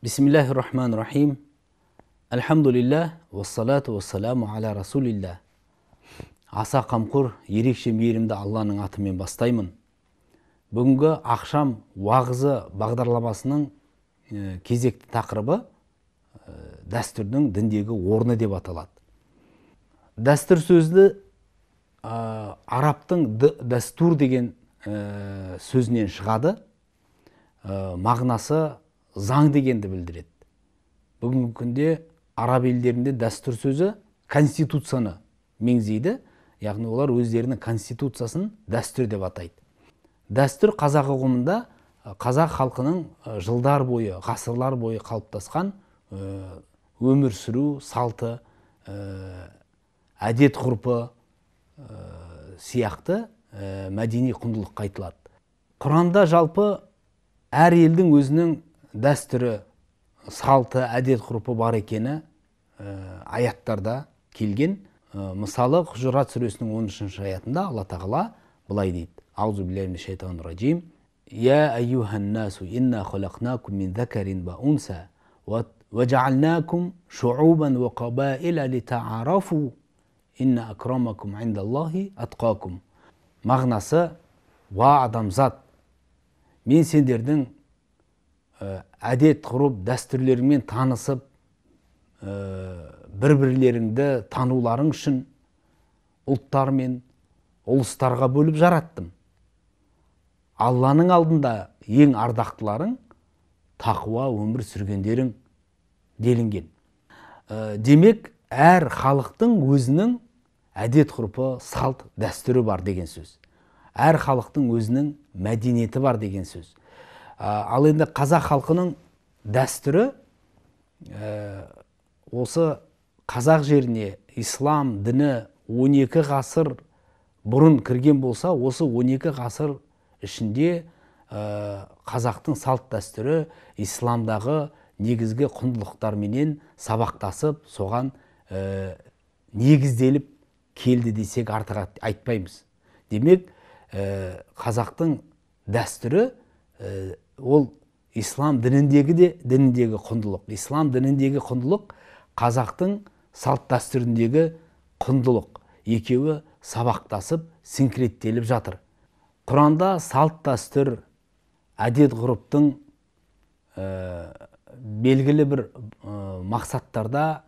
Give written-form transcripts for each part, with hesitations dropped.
Бисмиллахир-рахманир-рахим. Алхамдулиллах, вассалату вассаламу аля расулиллах. Аса қамқұр, ерекше мейірімді Алланың атымен бастаймын. Бүгінгі ақшам уағызы бағдарламасының кезекті тақырыбы дәстүрдің діндегі орны деп аталады. Дәстүр сөзді арабтың дәстүр деген сөзінен шығады. Мағынасы заң дегенді білдіреді. Бүгінгі күнде араб елдерінде дәстүр сөзі конституцияны меңзейді. Яғни олар өздерінің конституциясын дәстүр деп атайды. Дәстүр қазақ ұғымында қазақ халқының жылдар бойы, ғасырлар бойы қалыптасқан өмір сүру салты, әдет ғұрпы сияқты мәдени құндылыққа айтылады. Құранда жалпы әр елдің өзінің дәстүрі, салты, әдет ғұрпы бар екені аяттарда келген. Мысалы, Құжырат сүресінің 13-ші аятында Алла тағала былай дейді: Аузу биллахи минаш шайтанир раджим. Я айюхан насу инна халақнакум мин закарин ва унса ва жаалнакум шуубан ва қабаиля литаарафу инна акрамакум индаллахи атқакум. Мағынасы: ва адамзат, мен сендердің әдет ғұрып дәстүрлерімен танысып, бір-бірлеріңді тануларың үшін ұлттар мен ұлыстарға бөліп жараттым. Алланың алдында ең ардақтыларың тақуа өмір сүргендерің делінген. Демек, әр халықтың өзінің әдет ғұрпы, салт, дәстүрі бар деген сөз. Әр халықтың өзінің мәдениеті бар деген сөз. Ал енді қазақ халқының дәстүрі осы қазақ жеріне ислам діні 12 ғасыр бұрын кірген болса, осы 12 ғасыр ішінде қазақтың салт дәстүрі исламдағы негізгі құндылықтарменен сабақтасып, соған негізделіп келді десек артық айтпаймыз. Демек, қазақтың дәстүрі ол ислам дініндегі құндылық. Ислам дініндегі құндылық қазақтың салт дәстүріндегі құндылық. Екеуі сабақтасып, синкреттеліп жатыр. Құранда салт дәстүр, әдет ғұрыптың белгілі бір мақсаттарда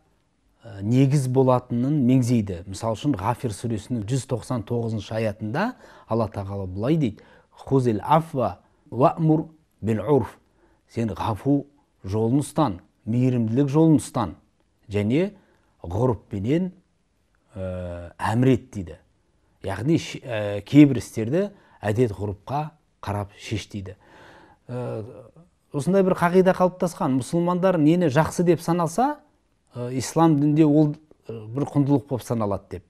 негіз болатынын меңзейді. Мысал үшін, Ғафир сүресінің 199-шы аятында Алла тағала былай дейді: Хузил афва ваъмур бил урф. Сен ғафу жолын ұстан, мейірімділік жолын ұстан, және ғұрыппенен әмірет дейді. Яғни кейбір істерді әдет ғұрыпқа қарап шеш дейді. Осындай бір қағида қалыптасқан: мұсылмандар нені жақсы деп саналса, ислам дінінде ол бір құндылық болып саналады деп.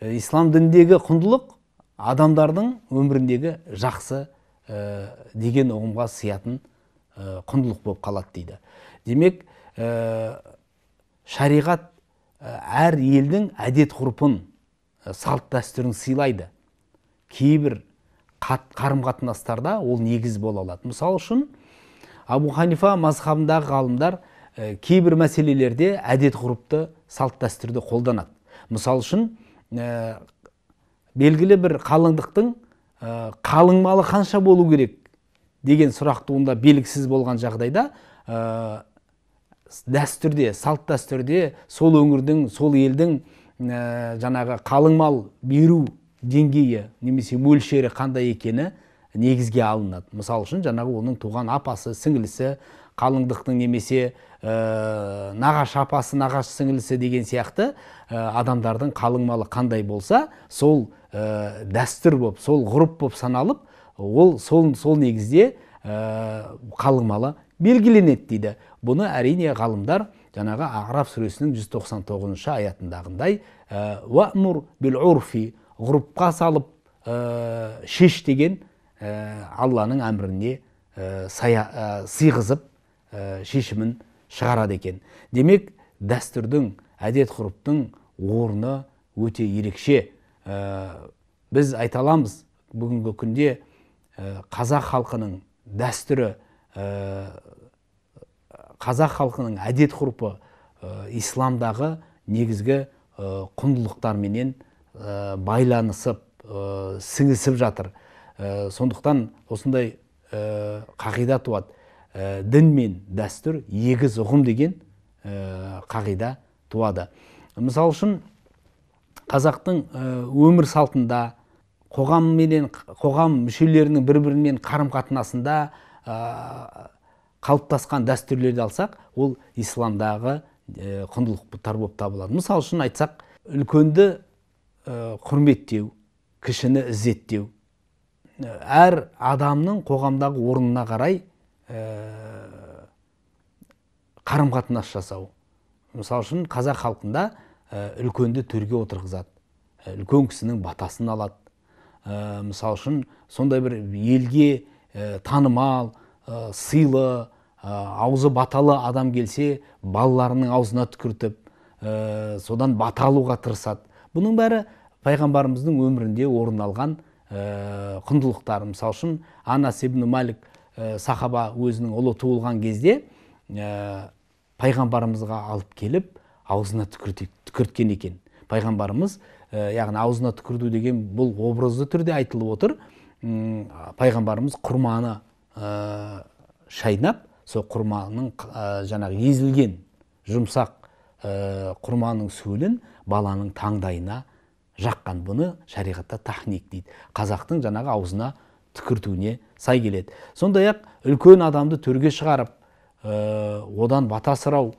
Ислам дініндегі құндылық адамдардың өміріндегі жақсы деген ұғымға сиятын құндылық болып қалады дейді. Демек, шариғат әр елдің әдет ғұрпын, салт дәстүрін сыйлайды. Кейбір қарым-қатынастарда ол негіз бола алады. Мысалы үшін, Абу Ханифа мазхабындағы ғалымдар кейбір мәселелерде әдет ғұрыпты, салт дәстүрді қолданады. Мысалы үшін, белгілі бір қалыңдықтың қалың малы қанша болу керек деген сұрақ туындап белгісіз болған жағдайда, дәстүрде, салт дәстүрде сол өңірдің, сол елдің жаңағы қалың мал беру деңгейі немесе мөлшері қандай екені негізге алынады. Мысалы үшін, жаңағы оның туған апасы, сіңілісі, қалыңдықтың немесе нағашы апасы, нағашы сіңілісі деген сияқты адамдардың қалың малы қандай болса, сол дәстүр болып, сол ғұрып болып саналып, ол сол негізде қалың малы белгіленеді дейді. Бұны әрине ғалымдар жаңағы Аъраф сүресінің 199-шы аятындағындай «Ваъмур бил урфи» ғұрыпқа салып шеш деген Алланың әміріне сыйғызып шешімін шығарады екен. Демек, дәстүрдің, әдет ғұрыптың орны өте ерекше. Біз айта аламыз, бүгінгі күнде қазақ халқының дәстүрі қазақ халқының әдет ғұрпы исламдағы негізгі құндылықтарменен байланысып, сіңісіп жатыр. Сондықтан осындай қағида туады. Дін мен дәстүр егіз ұғым деген қағида туады. Мысалы үшін қазақтың өмір салтында, қоғам мүшелерінің бір-бірімен қарым-қатынасында қалыптасқан дәстүрлерді алсақ, ол исламдағы құндылықтар болып табылады. Мысалы үшін айтсақ, үлкенді құрметтеу, кішіні ізеттеу, әр адамның қоғамдағы орнына қарай қарым-қатынас жасау. Мысалы үшін қазақ халқында үлкенді төрге отырғызады, үлкен кісінің батасын алады. Мысалы үшін сондай бір елге танымал, сыйлы, аузы баталы адам келсе, балаларының аузына түкіртіп, содан бата алуға тырысады. Бұның бәрі пайғамбарымыздың өмірінде орын алған құндылықтар. Мысалы үшін Анас ибн Малик сахаба өзінің ұлы туылған кезде пайғамбарымызға алып келіп, аузына түкірткен екен. Пайғамбарымыз, яғни аузына түкірту деген бұл образды түрде айтылып отыр. Пайғамбарымыз құрманы шайнап, сол құрманың жаңағы езілген жұмсақ құрманың сөлін баланың таңдайына жаққан. Бұны шариғатта тахник дейді. Қазақтың жаңағы аузына түкіртуіне сай келеді. Сондай-ақ үлкен адамды төрге шығарып, одан бата сұрау,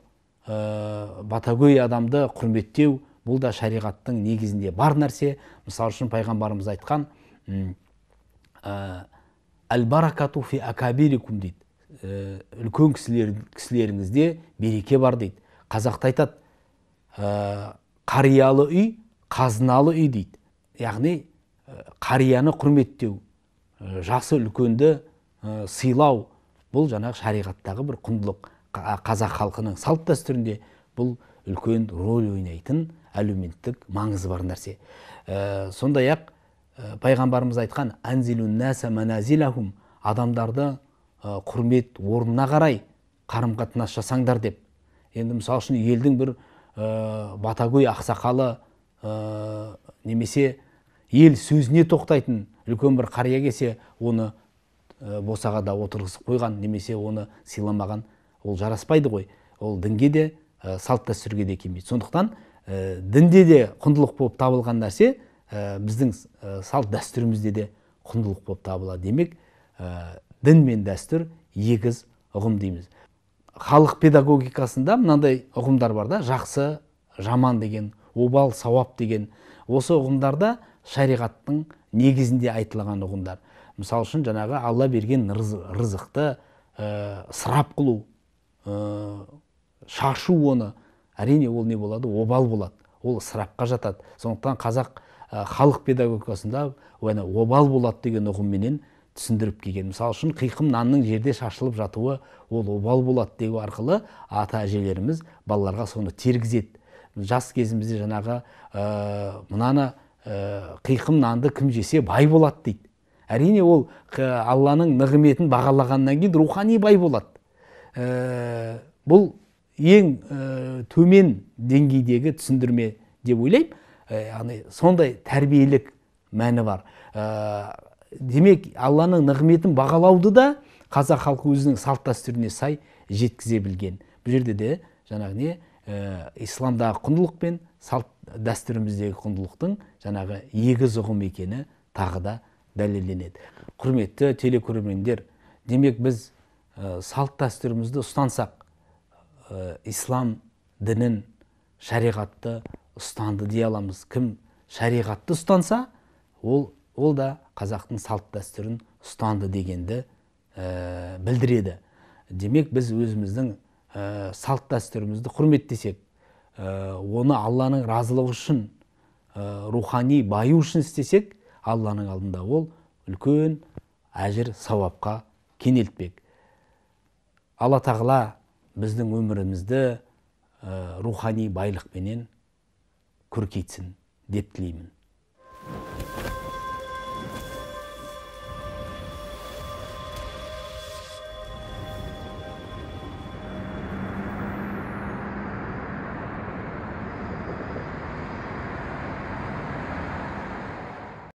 батагөй адамды құрметтеу, бұл да шариғаттың негізінде бар нәрсе. Мысалы үшін пайғамбарымыз айтқан әл-баракату фи акабирикум дейді. Үлкен кісілеріңізде береке бар дейді. Қазақта айтады, қариялы үй, қазыналы үй дейді. Яғни қарияны құрметтеу, жасы үлкенді сыйлау, бұл жаңағы шариғаттағы бір құндылық. Қазақ халқының салт дәстүрінде бұл үлкен рөл ойнайтын әлеуметтік маңызы бар нәрсе. Сондай-ақ пайғамбарымыз айтқан әнзилун нәсә маназилахум, адамдарды құрмет орнына қарай қарым-қатынас жасаңдар деп. Енді мысалы үшін елдің бір батагөй ақсақалы немесе ел сөзіне тоқтайтын үлкен бір қария келсе, оны босағада отырғызып қойған, немесе оны сыйламаған, ол жараспайды ғой. Ол дінге де, салт дәстүрге де келмейді. Сондықтан дінде де құндылық болып табылған нәрсе біздің салт дәстүрімізде де құндылық болып табылады. Демек, дін мен дәстүр егіз ұғым дейміз. Халық педагогикасында мынандай ұғымдар бар да, жақсы, жаман деген, обал, сауап деген. Осы ұғымдарда шариғаттың негізінде айтылған ұғымдар. Мысалы үшін жаңағы Алла берген рызықты ысырап қылу, шашу оны, әрине ол не болады? Обал болады. Ол ысырапқа жатады. Сондықтан қазақ халық педагогикасында обал болады деген ұғымменен түсіндіріп келген. Мысалы үшін қиқым нанның жерде шашылып жатуы, ол обал болады деу арқылы ата әжелеріміз балаларға соны тергізеді. Жас кезімізде жаңағы мынаны қиқым нанды кім жесе бай болады дейді. Әрине ол Алланың нығметін бағалағаннан кейін рухани бай болады. Бұл ең төмен деңгейдегі түсіндірме деп ойлаймын. Сондай тәрбиелік мәні бар. Демек, Алланың нығметін бағалауды да қазақ халқы өзінің салт дәстүріне сай жеткізе білген. Бұл жерде де жаңағы не исламдағы құндылық пен салт дәстүріміздегі құндылықтың жаңағы егіз ұғым екені тағы да дәлелденеді. Құрметті телекөрермендер, демек біз салт дәстүрімізді ұстансақ, ислам дінін, шариғатты ұстанды дей аламыз. Кім шариғатты ұстанса, ол да қазақтың салт дәстүрін ұстанды дегенді білдіреді. Демек, біз өзіміздің салт дәстүрімізді құрметтесек, оны Алланың разылығы үшін, рухани баю үшін істесек, Алланың алдында ол үлкен әжір сауапқа кенелтпек. Алла тағала біздің өмірімізді рухани байлықпенен көркейтсін деп тілеймін.